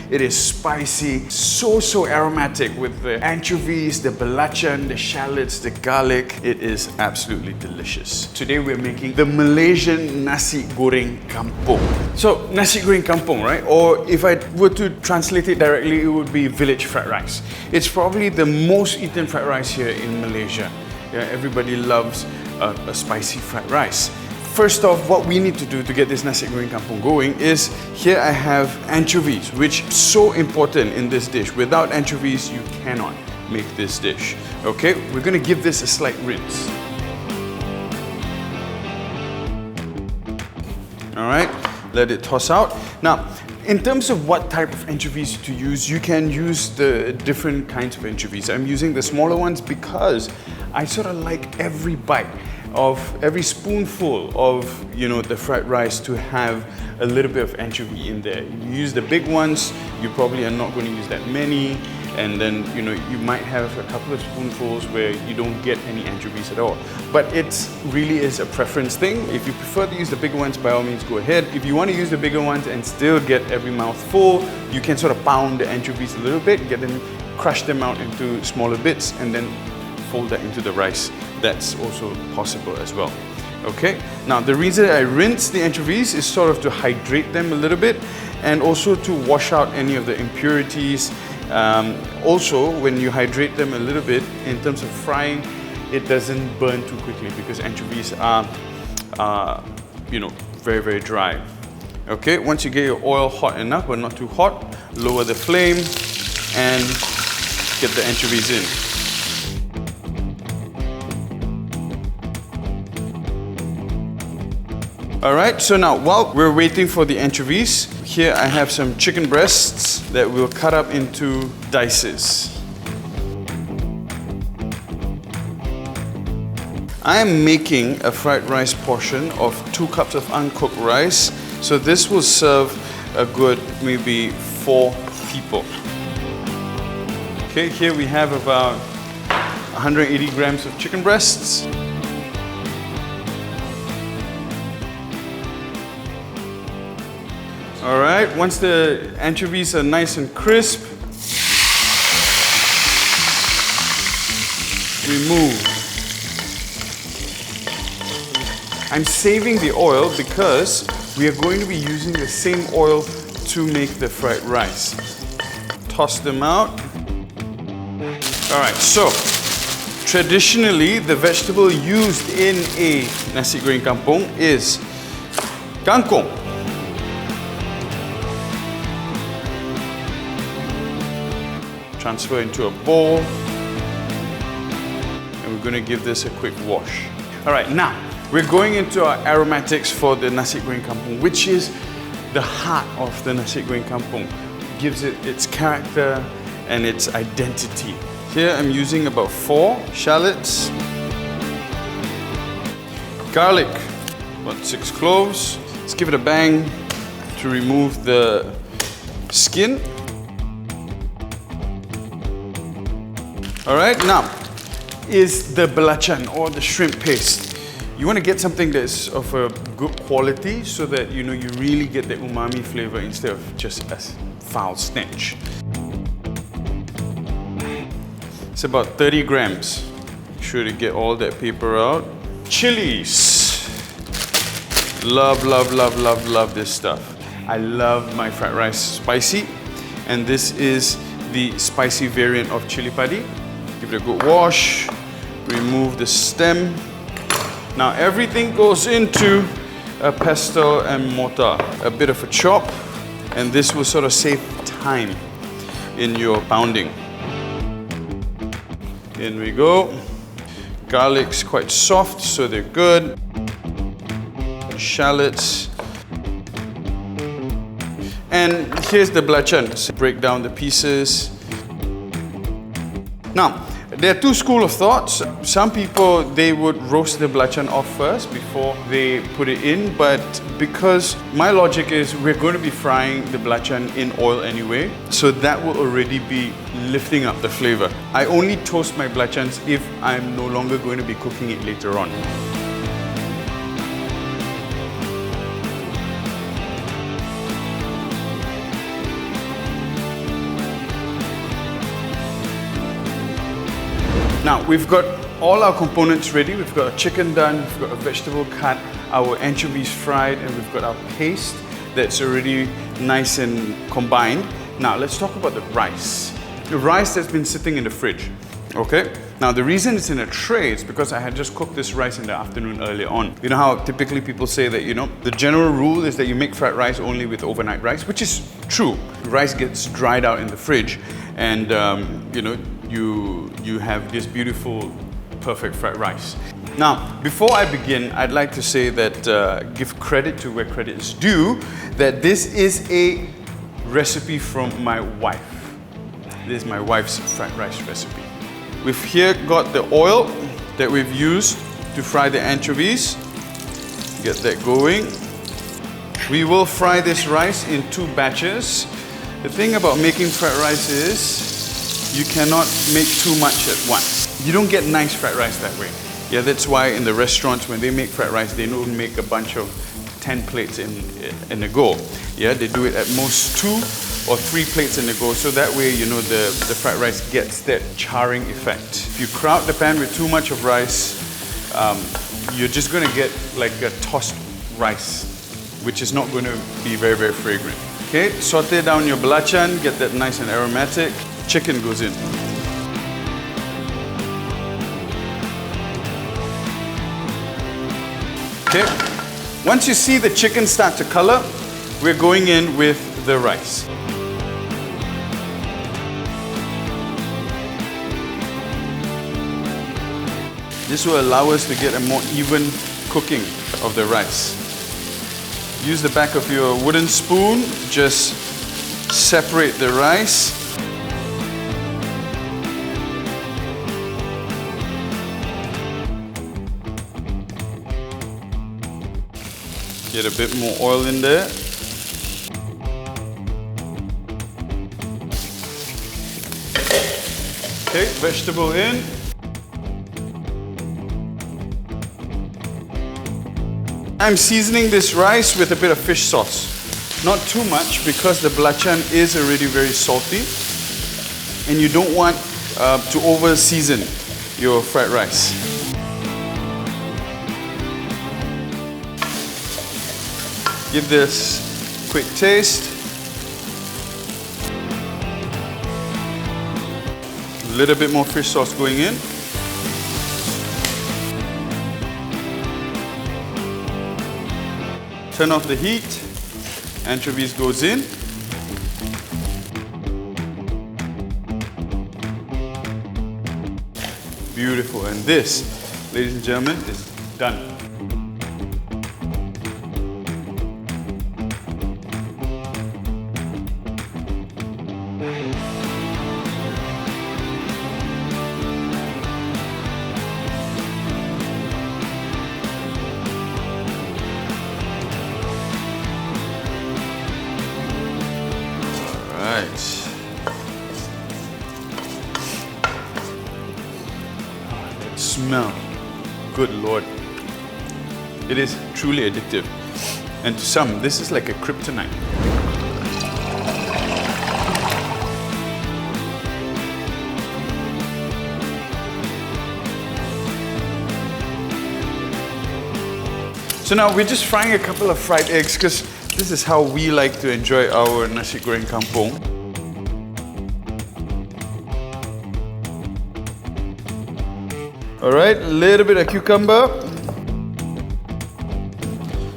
It is spicy, so aromatic with the anchovies, the belacan, the shallots, the garlic. It is absolutely delicious. Today we're making the Malaysian Nasi Goreng Kampung. So Nasi Goreng Kampung, right? Or if I were to translate it directly, it would be village fried rice. It's probably the most eaten fried rice here in Malaysia. Yeah, everybody loves a spicy fried rice. First off, what we need to do to get this Nasi Goreng Kampung going is, here I have anchovies, which is so important in this dish. Without anchovies, you cannot make this dish. Okay, we're gonna give this a slight rinse. All right, let it toss out. Now, in terms of what type of anchovies to use, you can use the different kinds of anchovies. I'm using the smaller ones because I sort of like every bite of every spoonful of, you know, the fried rice to have a little bit of anchovy in there. You use the big ones, you probably are not going to use that many, and then, you know, you might have a couple of spoonfuls where you don't get any anchovies at all. But it really is a preference thing. If you prefer to use the bigger ones, by all means go ahead. If you want to use the bigger ones and still get every mouthful, you can sort of pound the anchovies a little bit, get them, crush them out into smaller bits, and then fold that into the rice. That's also possible as well. Okay, now the reason I rinse the anchovies is sort of to hydrate them a little bit and also to wash out any of the impurities. Also, when you hydrate them a little bit, in terms of frying, it doesn't burn too quickly because anchovies are, you know, very dry. Okay, once you get your oil hot enough but not too hot, lower the flame and get the anchovies in. Alright, so now while we're waiting for the anchovies, here I have some chicken breasts that we'll cut up into dices. I am making a fried rice portion of 2 cups of uncooked rice, so this will serve a good maybe 4 people. Okay, here we have about 180 grams of chicken breasts. All right, once the anchovies are nice and crisp, remove. I'm saving the oil because we are going to be using the same oil to make the fried rice. Toss them out. All right, so traditionally, the vegetable used in a Nasi Goreng Kampung is Kangkung. Transfer into a bowl, and we're going to give this a quick wash. All right, now we're going into our aromatics for the Nasi Goreng Kampung, which is the heart of the Nasi Goreng Kampung. It gives it its character and its identity. Here I'm using about 4 shallots, garlic, about 6 cloves. Let's give it a bang to remove the skin. All right, now is the belacan or the shrimp paste. You want to get something that's of a good quality so that you know you really get the umami flavor instead of just a foul stench. It's about 30 grams. Make sure to get all that paper out. Chilies. Love this stuff. I love my fried rice spicy, and this is the spicy variant of chili padi. Give it a good wash, remove the stem. Now everything goes into a pestle and mortar, a bit of a chop, and this will sort of save time in your pounding. In we go. Garlic's quite soft, so they're good. Shallots. And here's the belacan. Break down the pieces. Now, there are 2 schools of thoughts. Some people, they would roast the belacan off first before they put it in, but because my logic is we're going to be frying the belacan in oil anyway, so that will already be lifting up the flavor. I only toast my belacans if I'm no longer going to be cooking it later on. Now we've got all our components ready. We've got our chicken done, we've got a vegetable cut, our anchovies fried, and we've got our paste that's already nice and combined. Now let's talk about the rice. The rice that's been sitting in the fridge, okay? Now the reason it's in a tray is because I had just cooked this rice in the afternoon earlier on. You know how typically people say that, you know, the general rule is that you make fried rice only with overnight rice, which is true. Rice gets dried out in the fridge and you know, you have this beautiful, perfect fried rice. Now, before I begin, I'd like to say that, give credit to where credit is due, that this is a recipe from my wife. This is my wife's fried rice recipe. We've here got the oil that we've used to fry the anchovies. Get that going. We will fry this rice in 2 batches. The thing about making fried rice is you cannot make too much at once. You don't get nice fried rice that way. Yeah, that's why in the restaurants when they make fried rice, they don't make a bunch of 10 plates in a go. Yeah, they do it at most 2 or 3 plates in a go, so that way, you know, the fried rice gets that charring effect. If you crowd the pan with too much of rice, you're just gonna get like a tossed rice, which is not gonna be very, very fragrant. Okay, saute down your belacan, get that nice and aromatic. Chicken goes in. Okay, once you see the chicken start to color, we're going in with the rice. This will allow us to get a more even cooking of the rice. Use the back of your wooden spoon, just separate the rice. Get a bit more oil in there. Okay, vegetable in. I'm seasoning this rice with a bit of fish sauce. Not too much because the belacan is already very salty and you don't want to over season your fried rice. Give this a quick taste. A little bit more fish sauce going in. Turn off the heat. Anchovies goes in. Beautiful. And this, ladies and gentlemen, is done. Smell. Good Lord. It is truly addictive. And to some, this is like a kryptonite. So now we're just frying a couple of fried eggs because this is how we like to enjoy our Nasi Goreng Kampung. Alright, a little bit of cucumber.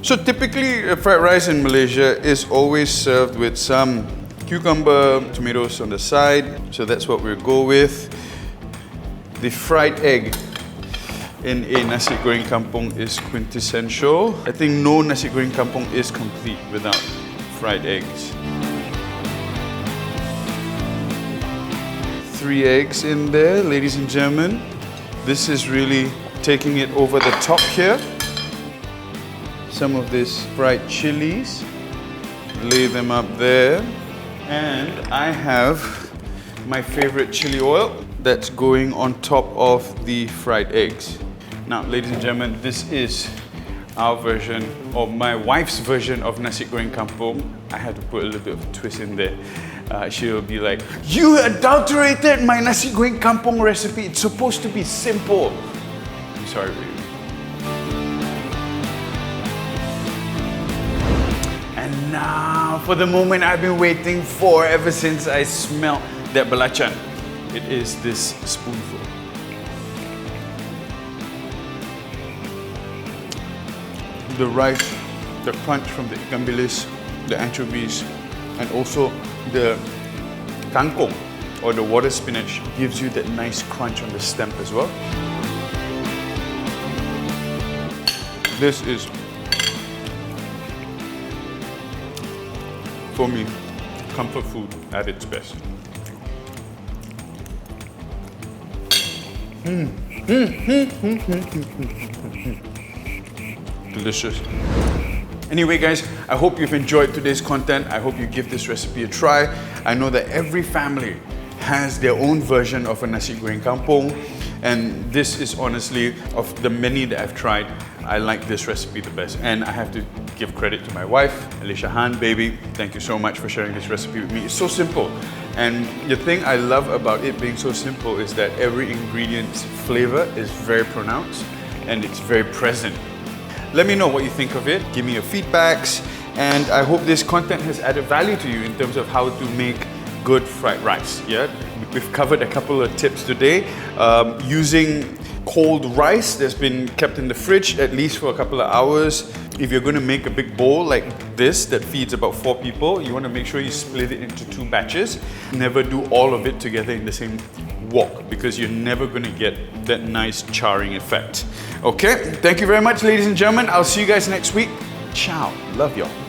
So typically fried rice in Malaysia is always served with some cucumber, tomatoes on the side. So that's what we'll go with. The fried egg in a Nasi Goreng Kampung is quintessential. I think no Nasi Goreng Kampung is complete without fried eggs. 3 eggs in there, ladies and gentlemen. This is really taking it over the top here. Some of these fried chilies. Lay them up there. And I have my favorite chili oil that's going on top of the fried eggs. Now, ladies and gentlemen, this is our version, or my wife's version of Nasi Goreng Kampung. I had to put a little bit of a twist in there. she'll be like, "You adulterated my Nasi Goreng Kampung recipe. It's supposed to be simple." I'm sorry, baby. And now for the moment I've been waiting for ever since I smelled that belacan. It is this spoonful. The rice, the crunch from the ikan bilis, the anchovies, and also the kangkung or the water spinach gives you that nice crunch on the stem as well. This is, for me, comfort food at its best. Delicious. Anyway guys, I hope you've enjoyed today's content. I hope you give this recipe a try. I know that every family has their own version of a Nasi Goreng Kampung, and this is honestly, of the many that I've tried, I like this recipe the best. And I have to give credit to my wife, Alicia Han, baby. Thank you so much for sharing this recipe with me. It's so simple. And the thing I love about it being so simple is that every ingredient's flavor is very pronounced and it's very present. Let me know what you think of it. Give me your feedbacks. And I hope this content has added value to you in terms of how to make good fried rice. Yeah, we've covered a couple of tips today. Using cold rice that's been kept in the fridge at least for a couple of hours. If you're going to make a big bowl like this that feeds about 4 people, you want to make sure you split it into 2 batches. Never do all of it together in the same wok because you're never going to get that nice charring effect. Okay, thank you very much, ladies and gentlemen. I'll see you guys next week. Ciao. Love y'all.